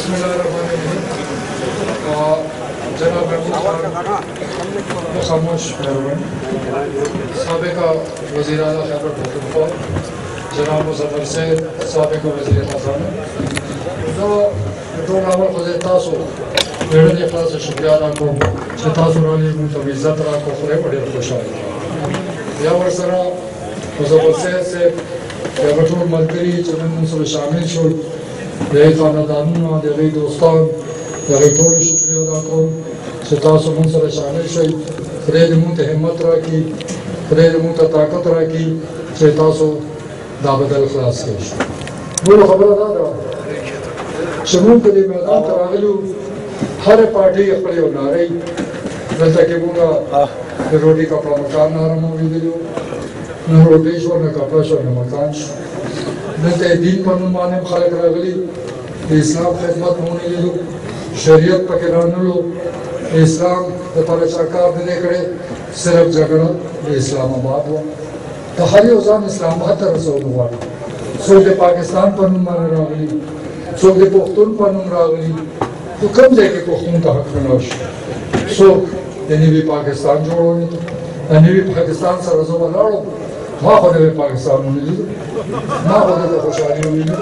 बिस्मिल्लाहिर्रहमानिर्रहीम। जनाब खामोश साबिका वज़ीर आला खैबर पख्तूनख्वा जनाब मुज़फ़्फ़र सैयद साबिका वज़ीर ख़ज़ाना टोल अवल खुद तासो बेड़न इख़लास शुक्रिया अदा को कि तासो रानी मुझे इज़्ज़त रा को खुले बड़े खुशहाल या वरसरा मुज़फ़्फ़र सैयद से टोल मलकरी चलन मुझसे शामिल शो ये खानदानों ये दोस्तान ये टोल शुक्रिया अदा को कि तासो मुझसे शामिल शो खुदे मुझे हिम्मत रखी खुदे मुझे ताकत रखी कि तासो दावत इख़लास के वो खबर दादा शमून के लिए मैदान तरागलू हर पार्टी अपने नारे जैसा कि मुझे रोटी कपड़ा मकान नारा मूवी दिलो न रोटेश्वर न कपड़ाश्वर न मकान नते दिन पर नुमाने खालक रागली इस्लाम खिदमत होने दिलो शरीयत पकड़ाने लो इस्लाम तो पर सरकार ने करे सिर्फ झगड़ा इस्लामाबाद हुआ तो हर योजना इस्लामाबाद तरह से हुआ सोचे पाकिस्तान पर नुमाने रागली सोचे पुख्तून पर नुम रागली तो कम जाके पुख्तून का हक नौश सो यानी भी पाकिस्तान जोड़ो नहीं तो यानी भी पाकिस्तान से रज़ो बनाओ माँ खुदे में पाकिस्तान होने ली माँ खुदे तो खुशहाली होने ली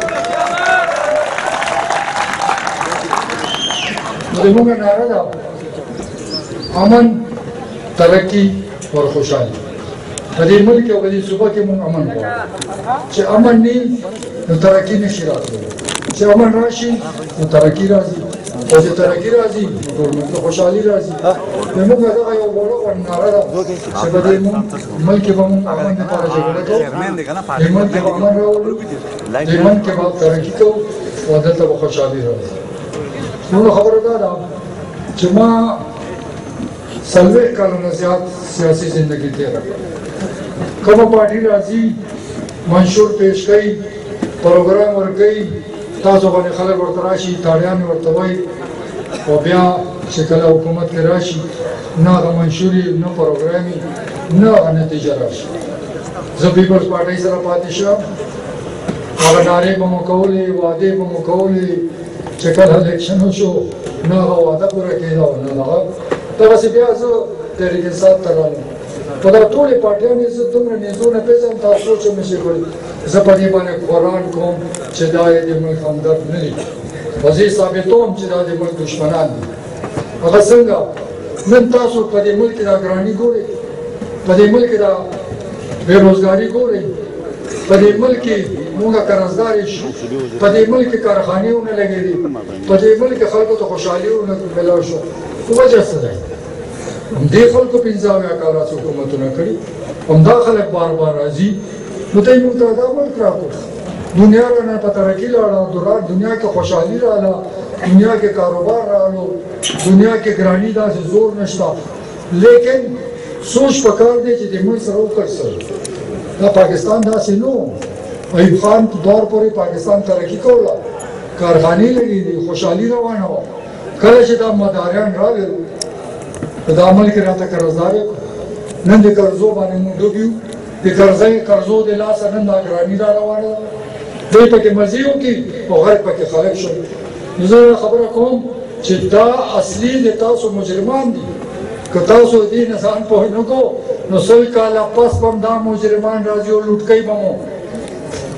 मुझे मुझे नारा था अमन तरक्की और खुशहाली कभी मुल्क के कभी सुबह के मुंह अमन हुआ कि अमन नहीं तो तरक्की नहीं शिरात हो कि अमन राशि तो तरक्की राजी और जो तरक्की राजी तो मतलब खुशहाली राजी मैं मुझे लगा ये बोलो और नारा था कि बदे मुल्क के मुंह अमन के पास जगह तो मुल्क के अमन रहो मुल्क के बाद तरक्की को और दल तब खुशहाली राजी मुझे खबर था कि माँ सल्वे का नज़ियात सियासी ज़िंदगी तेरा कब पार्टी राजी मंशूर पेश कई प्रोग्राम और कई ताज़ो बने खलक और तराशी तारियान और तवाई और ब्याह शिकला हुकूमत के राशि ना मंशूरी न प्रोग्रामी न नतीजा राशि जब पीपल्स पार्टी सरा पातिशा और नारे बमुकौले वादे बमुकौले शिकल इलेक्शन हो शो न वादा पूरा किया हो न लगा तब ऐसे ब्याह जो तेरे के साथ तराने पता टोले पार्टियां ने जो तुमने निज़ों ने पैसे हम तासोच में शिकल ज़पनी बने कुरान कौम चिदाए दिमल खानदार नहीं वज़ीर साबितों चिदाए दिमल दुश्मनान अगर संगा मन तासो पदे मुल्क का ग्रानी गोरे पदे मुल्क का बेरोजगारी गोरे पदे मुल्क की मुंगा कर्जदारिश पदे मुल्क के कारखाने उन्हें लगे दी पदे मुल्क के खालकों तो खुशहाली उन्हें मिलाशो वजह से नहीं हम देखल को पिंजा में आकारा से हुकूमत न करी हम दाखल बार बार राजी मुतई मुतदा मुल्क राको दुनिया का ना पता रखी लाड़ा दुरा दुनिया के खुशहाली लाड़ा दुनिया के कारोबार लाड़ो दुनिया के ग्रानी दा से जोर नशता लेकिन सोच पकड़ दे कि दिमाग सरो कर सर ना पाकिस्तान दा से नो अयूब खान दौर पर पाकिस्तान तरक्की कोला कारखानी लगी थी खुशहाली रवाना हो कल शिदा मदारियान रागे दामल के रात कर्जदार नंद कर्जो बाने मुंडोबियो ये कर्जो दे ला सनंद आग्रानी दा रवाना दे पे मर्जियों की और घर पे खालिक शो नजर खबर कौम चिद्दा असली नेता सो मुजरिमान दी कता सो दी नसान पहुंचने को नसल का लापस बम दा मुजरिमान राजियो लूट कई बमो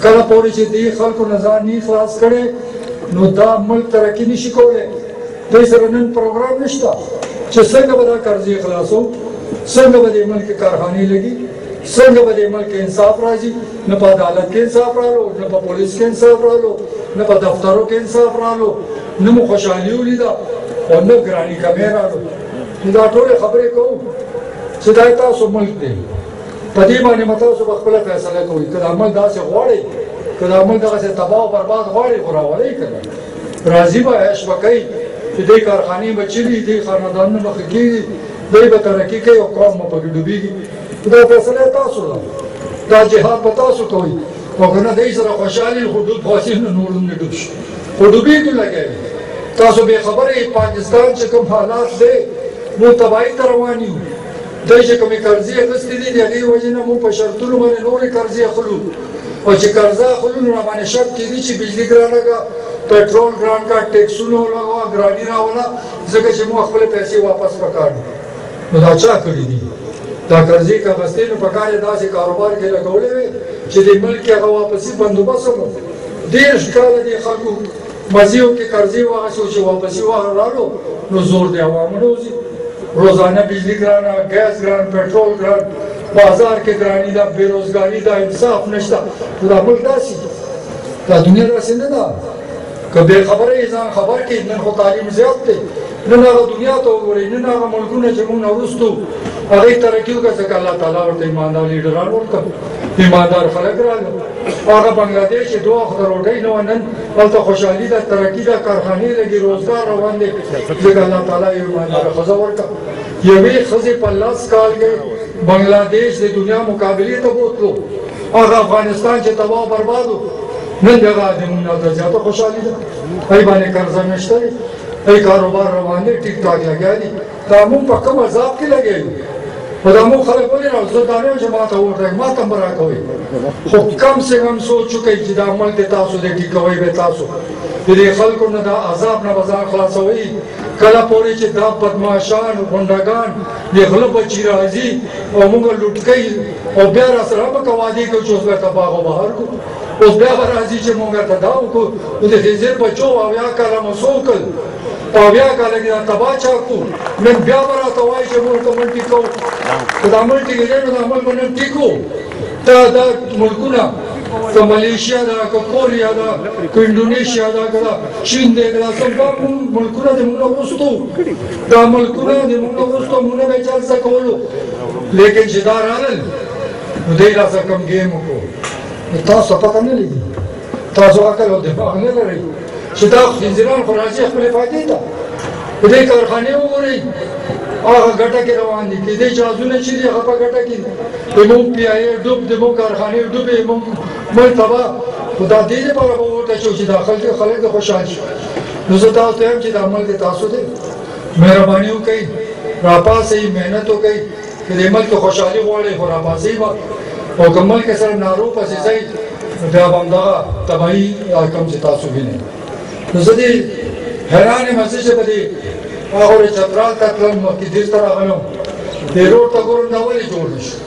कला पोरी ची दी खल को नजान नहीं खलास करे नो दा मुल्क तरक्की नहीं शिकोले दे सरनन प्रोग्राम निश्ता संग बदा कर्जी खलासो संग बदे मुल्क कारखानी लगी संग बदे मुल्क इंसाफ राजी न पा अदालत के इंसाफ रालो न पा पुलिस के इंसाफ रालो न पा दफ्तरों के इंसाफ रालो न मु खुशहाली उलीदा और न ग्रानी का मेरा लो इदा टोले खबरें को सिदायता सो मुल्क दे पदी माने मता सो बखला फैसला कोई कदामल दा से गोड़े कदामल दा से तबाह बर्बाद गोड़े बुरा वाले कर राजी बा ऐश बकई दे कारखाने में चली दे खानदान में मखकी दे बतरकी के और कौम में पकड़ डूबेगी तो फैसला तासो दा जिहाद बतासो कोई और ना दे जरा खुशहाली हुदूद फासिल नूर में डूब हुदूबी तो लगे तासो बेखबर है पाकिस्तान से कम हालात दे वो तबाही करवानी हो दे जे कमी कर्जी कस्ती दी दे वजह ना मु पशरतुल माने नूर कर्जी खलू और जे कर्जा खलू ना माने शर्त की दी बिजली ग्राना का पेट्रोल ګران کا ټیکسونو لګوا ګرانی راولا ځکه چې مو خپل پیسې واپس پکاړو نو دا چا کړی دي دا قرضې کا غستینو پکاره داسې کاروبار کې لګولې وي چې د ملک هغه واپسې بندوبست مو ډېر ښکار دي خلکو مزیو کې قرضې واغسو چې واپسې وغواړو نو زور دی عوامو روزانه بجلی ګرانه ګیس ګران پټرول ګران بازار کې ګرانی دا بیروزګاری دا انصاف نشته دا ملک داسې دا دنیا داسې نه ده که بې خبره یې ځان خبر کړي نن خو تعلیم زیات دی نن هغه دنیا ته وګورئ نن هغه ملکونه چې موږ نه وروستو هغې ترقي وکړه ځکه الله تعالی ورته ایماندار لیډران ورکړل ایماندار خلک راغلل هغه بنګلادیش چې 2 وخته روټۍ نه وه نن هلته خوشحالي ده ترقي ده کارخانې لګي روزګار روان دی ځکه الله تعالی یو ایمانداره ښځه ورکړه یوې ښځې په 10 کال کې بنګلادیش د دنیا مقابلې ته بوتلو هغه افغانستان چې تباه برباد و نن دغه د موږ نه زیاته خوشحالي ده ای باندې قرضه نشته دی ای کاروبار روان دی ټیک ټاک لګیا دي دا موږ په کوم عذاب کې لګیا یو خو دا موږ خلک ولې راو زه دا نه یم چې ما ته ووایئ ما ته هم به راکوئ خو کم سے کم سوچ وکئ چې دا عمل دی تاسو دی ټیکوئ به تاسو د دې خلکو نه دا عذاب نه به ځان خلاصوئ کله پورې چې دا بدماشان غونډګان د غله بچي راځي او موږ لوټ کوي او بیا راسره به که وعدې کوي چې اوس بېرته باغ و بهر کړو اوس بیا به راځي چې موږ ورته دا وکړو نو د خنزیر بچو 80 کاله مو څه وکړل په 80 کاله کې دا تباه چا کړو نن بیا به راته وایي چې موږ ورته عمل ټیکو که دا عمل ټیکېدی نو دا عمل به نن ټیکو دا ملکونه که ملیشیا ده که کوریا ده که انډونیشیا ده که چین دی که دا سم دا ملکونه د موږ نه وروستو دا ملکونه د موږ نه وروستو موږ نه به چل څه کولو لیکن چې دا راغلل نو دی راسره کم ګیم وکړو تاسو پته نه لګي تاسو عقل او دماغ نه لرئ چې دا خنزیران خو راځي خپلې فایدې ته په دې کارخانې وګورئ هغه ګټه کې روان دي کېدای جهازونه چې دي هغه په ګټه کې دي زموږ پیایې ډوب زموږ کارخانې ډوبې موږ تباه خو دا دې لپاره به ووتو چې دا خلک د خوشحال شي نو زه تاسو ته یم چې دا عمل د تاسو دی مهرباني وکئ راپاڅئ محنت وکئ که د ملک خوشحالي غواړئ خو راپاڅئ به او که ملک سره نارو پسې ځئ نو بیا به همدغه تباهي کوم چې تاسو وینئ نو زه دې حیران یم چې په دې هغه چترال ته تلم مخکې دېر ته راغلم دې روډ ته ګورم دا ولې جوړ نه شو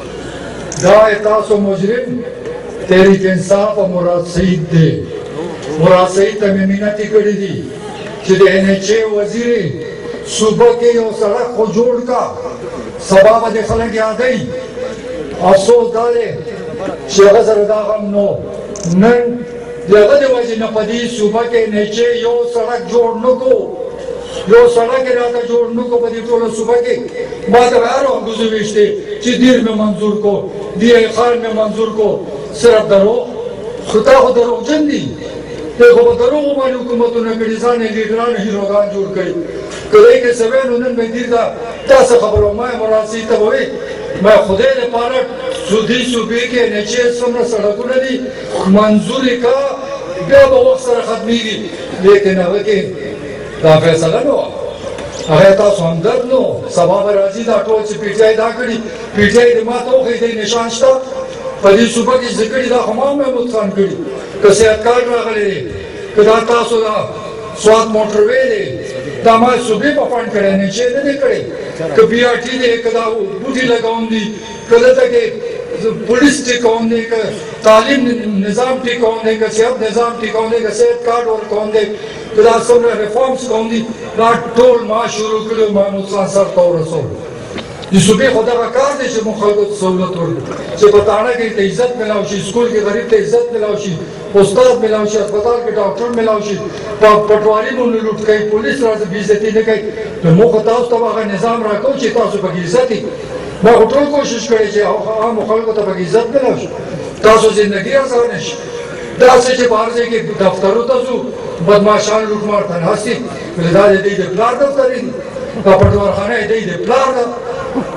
دا تاسو مجرم تحریک انصاف او مراد سعید دی مراد سعید ته مې منتې کړې دي چې د NHA وزیر صوبه کې یو سړک خو جوړ کا سبا به دې خلک یادوي افسوس دا دی چې هغه سره دا غم نو نن د هغه د وجې نه په دې صوبه کې NHA یو سړک جوړ نه کړو یو سړک یې راته جوړ نه کړو په دې ټوله صوبه کې ما ته به هر وخت ګوزې ویشتې چې دیر مې منظور کو دیه خان مې منظور کو صرف دروغ خو تا خو دروغجن دي دی خو په دروغو باندې حکومتونه کړي ځان یې لیډران هیروګان جوړ کړي که دی که څه وی نو نن به دیر ته تا څه خبره ما مراد سعید ته به وایي ما خدای لپاره دې صوبې کې NHA څومره سړکونه دي منظور یې که بیا به وخت سره ختمېږي لیکن هغه کې دا فیصله نه وه هغه تاسو همدرد نو سبا به راځي دا ټول چې PTI دا کړي PTI د ما ته وښیي دی نشان شته په دې صوبه کې زه کړي دا خو ما محمود خان کړي که صحت کارت راغلی دی که دا تاسو دا سوات موټروې دی دا ما صوبې په فنډ کړی NHA نه دی کړی که BRT دی که دا بوټي لګوم دي که دلته کې پولیس ټیکوم دی که تعلیم نظام ټیکوم دی که صحت نظام ټیکوم دی که صحت کارت ورکوم دی که دا څومره ریفارمز کوم دي دا ټول ما شروع کړي محمود خان سر ته ورسولو د صوبې خو دغه کار دی چې موږ خلکو ته سهولت ورکړو چې په تاڼه کې ته عزت میلاو شي سکول کې غریب ته عزت میلاو شي استاد میلاو شي اسپتال کې ډاکټر میلاو شي پټواري مو نه لوټ کوي پولیس راځي بې عزتي نه کوي نو موږ خو تاسو ته هغه نظام راکوو چې تاسو پکې عزت وي ما خو ټول کوشش کړی چې عامو خلکو ته پکې عزت میلاو شي تاسو زندګي اسانه شي داسې چې بهر ځای کې دفترو ته ځو بدماشان لوټمار ته ناست دي دا د دوی د پلار دفتر دي دا پټوارخانه یې دی د پلار ده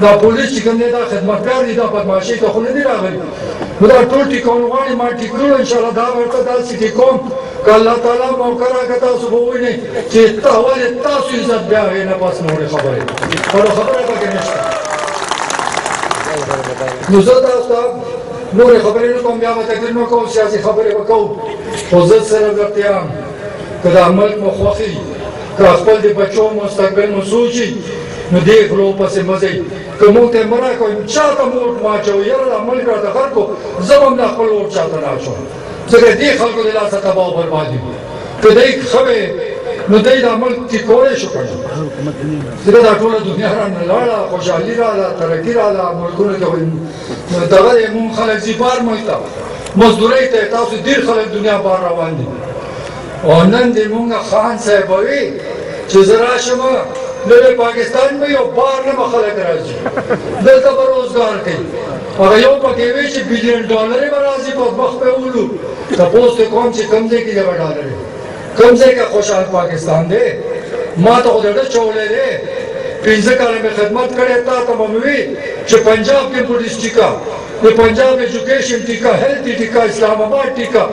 دا پولیس چې کوم دی دا خدمتګار دي دا بدماشۍ ته خو نه دي راغلي نو دا ټول ټیکول غواړي ما ټیک کړو انشاءالله دا ورته داسې ټیکوم که الله تعالی موقع راکړه تاسو به ووینئ چې ولې تاسو عزت بیا هغې نه پس نورې خبرې بله خبره پکې نشته نو زه تاسو ته نورې خبرې نه کوم بیا به تقریر نه کوم سیاسي خبرې به کوم خو زه صرف درته یم که دا ملک مو خوښي که خپل د بچو مستقبل مو سوچي نو دې غلو پسې مه ځئ که موږ ته یې مه راکوئ چا ته مو ووټ مه اچوئ یاره دا ملک راته خلکو زه به هم دا خپل ووټ چا ته نه اچوم ځکه دې خلکو د لاسه تباه او برباد دي که دی ښه وی نو دی دا ملک ټیکولی شو که نه ځکه دا ټوله دنیا رانه لاړه خوشحالي راغله ترقي راغله ملکونو کې دغه دی مونږ خلک ځي بار ملک ته مزدورۍ ته تاسو ډېر خلک دنیا بار روان دي او نن دې مونږ خان صاحب وی چې زه راشم نو د پاکستان به یو بار نه به خلک راځي دلته به روزګار کوي هغه یو پکې وی چې بلیون ډالرې به راځي په مخ به ولو تپوس ته کوم چې کوم ځای کې دی به ډالرې کوم ځای کې خوشحال پاکستان دی ما ته خو درته چولی دی 15 کاله مې خدمت کړی تا ته به مې وي چې پنجاب کې پولیس ټیکه د پنجاب ایجوکیشن ټیکه هیلث ټیکه اسلام آباد ټیکه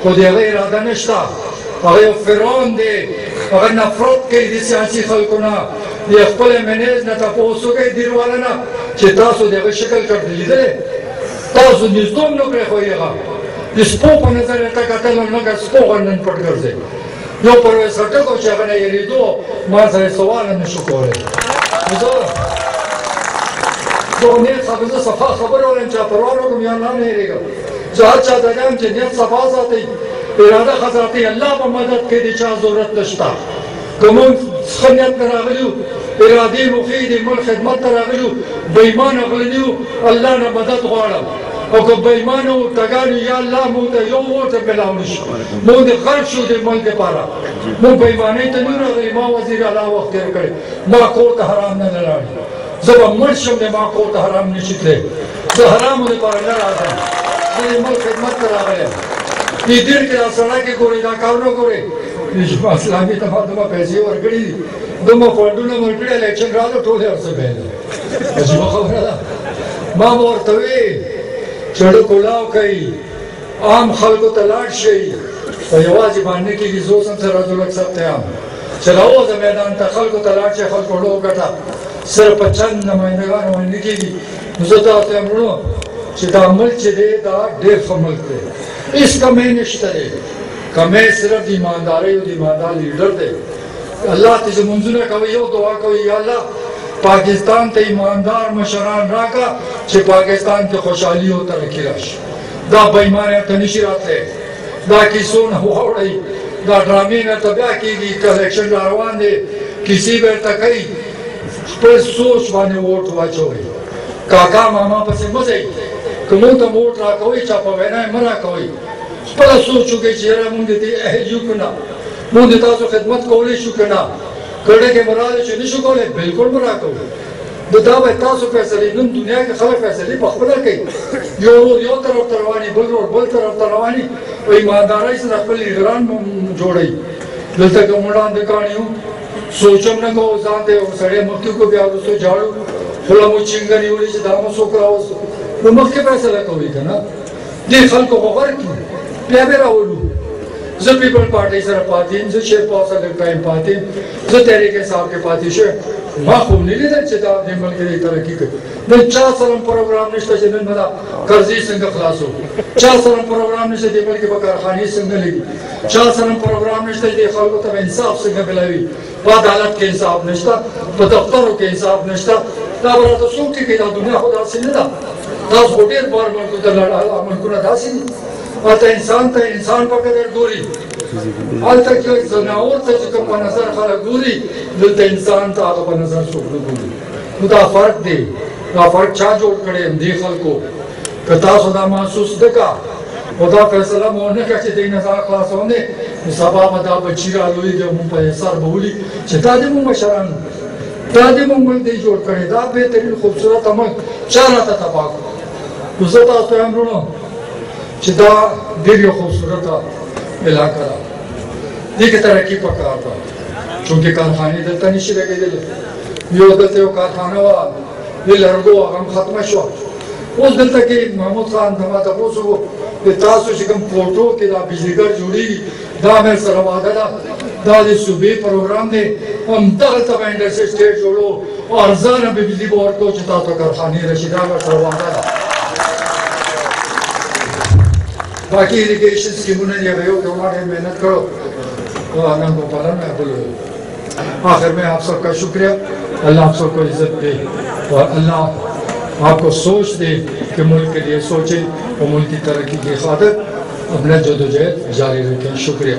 خو د هغه اراده نشته هغه یو فرعون دی هغه نفرت کوي د سیاسي خلکو نه د خپل منیز نه تپوس وکړئ دیرواله نه چې تاسو د هغه شکل کړ لیدلی تاسو نږدې هم نه پرېښوئ هغه د سپو په نظر یې ته کتل نو لکه سپو غوندې پټ ګرځئ یو پرویز خټک و چې هغه نه یېرېدو ما سره یې سوال هم نشو کولی زه نیت زه صفا خبره وایم چې پروا نه کوم یا نه نه یېرېږم زه هر چا ته وایم چې نیت صفا ساتئ اراده ښه ساتئ الله به مدد کوي د چا ضرورت نشته که موږ ښه نیت نه راغلي یو ارادې مو ښې دي ملک خدمت ته راغلي یو بېایمانه غلي یو الله نه مدد غواړم او که بېایمانه و ټګانو یا الله موږ ته یو ووټ میلاو نه شي موږ د غرب شو د ملک دپاره موږ بېایمانۍ ته نه راغلي ما وزیر اعلی وخت تېر کړی ما کور ته حرام نه لاړ زه به مړ شم د ما کور ته حرام نشي تللی زه حرامو دپاره نه راځم زه د ملک خدمت ته راغلی یم دې دیر کې دا سړکې ګورئ دا کارونه ګورئ اسلامي اتحاد دومره پیسې ورکړي دي دومره فنډونه ورکړي الیکشن راغله ټول یې ورڅه بیل عجیبه خبره ده ما به ورته وی سړک ولاو کوي عام خلکو ته لاړ شئ په یوازې باندې کېږي زه اوس هم سراجالحق صاحب ته یم چې راوځه میدان ته خلکو ته لاړ شئ خلکو ډو وګټه صرف په چند نمایندګان باندې کېږي نو زه تاسو ته یم وړو چې دا ملک چې دی دا ډېر ښه ملک دی هېڅ کمی نشته دی کمی صرف د ایماندارۍ او د ایماندار لیډر دی الله ته چې منځونه کوئ یو دعا کوئ یا الله پاکستان ته ایماندار مشران راکړه چې پاکستان کې خوشحالي او ترقي راشي دا بېایمانه ته نشي راتلی دا کیسو نه واوړئ دا ډرامې نه ته بیا کېږي که الیکشن را روان دی کیسې به ورته کوي خپل سوچ باندې ووټ واچوئ کاکا ماما پسې مه ځئ که موږ ته ووټ راکوئ چا په وینا یې مه راکوئ خپله سوچ وکړئ چې یاره موږ د دې اهل یو که نه موږ د تاسو خدمت کولی شو که نه کړه کې مراد چې نشو کولی بالکل مه راکوئ دا به تاسو فیصلې نن دنیا کې خلک فیصلې پخپله کوي یو ورور یو طرف ته رواني بل ورور بل طرف ته رواني په ایماندارۍ سره خپل لیډران جوړوي دلته که موږ وړاندې کاڼي یو سوچ هم نه کوو ځان ته یو سړی مخکې کړو بیا وروسته جاړو خوله مو چینګه نیولې چې دا مو څوک راوستو نو مخکې فیصله کوئ که نه دې خلکو خو ورکړي بیا به راولو زه پیپل پارټۍ سره پاتې یم زه شیرپا سره لږ ټایم پاتې یم زه تحریک انصاف کې پاتې شویم ما خو نه لیدل چې دا دې ملک دی ترقي کوي نن چا سره پروګرام نشته چې نن به دا قرضې څنګه خلاصو چا سره پروګرام نشته دې ملک به کارخانې څنګه لګي چا سره پروګرام نشته چې خلکو ته انصاف څنګه ملاوي په عدالت کې انصاف نشته په دفترو کې انصاف نشته دا به راته څوک ټیکوي دا دنیا خو داسې نه ده تاسو خو ډېر بار ملکو ته ملکونه داسې دي هلته انسان ته انسان په قدر ګوري هلته کې ځناور ته چې کوم په نظر خلک ګوري دلته انسان ته هغه په نظر څوک نه ګوري نو دا فرق دی دا فرق چا جوړ کړی دې خلکو که تاسو دا محسوس نه کړه او دا فیصله مو ونه کړه چې دې نه ځان خلاصون دی نو سبا به دا بچي رالویږي او مونږ په سر به ولي چې دا دې مونږ مشران دا دې مونږ ملک دی جوړ کړی دا بهترین خوبصورت ملک چا راته تباه کړو نو زه تاسو ته یم وروڼو چې دا ډېر یو خوبصورته علاقه ده دې کې ترقي پکار ده چونکې کارخانې دلته نشي لګېدلی یو دلته یو کارخانه وه د لرګو هغه هم ختمه شوه اوس دلته کې محمود خان ته ما تپوس وکړو د تاسو چې کوم کوټو کې دا بجلیګر جوړېږي دا مې سره وعده ده دا د صوبې پروګرام دی همدغلته به انډسټري سټیټ جوړو او ارزانه به بجلي به ورکړو چې تاسو کارخانې راشي دا به سره وعده ده باقي اریګیشن سکیمونه یې به یو که ما ډېر محنت کړو नंगो पालन में बोलो। आखिर में आप सबका शुक्रिया, अल्लाह आप सबको इज्जत दे और अल्लाह आपको सोच दे कि मुल्क के लिए सोचे और मुल्क की तरक्की की खातिर अपना जदोजहद जारी रखें। शुक्रिया।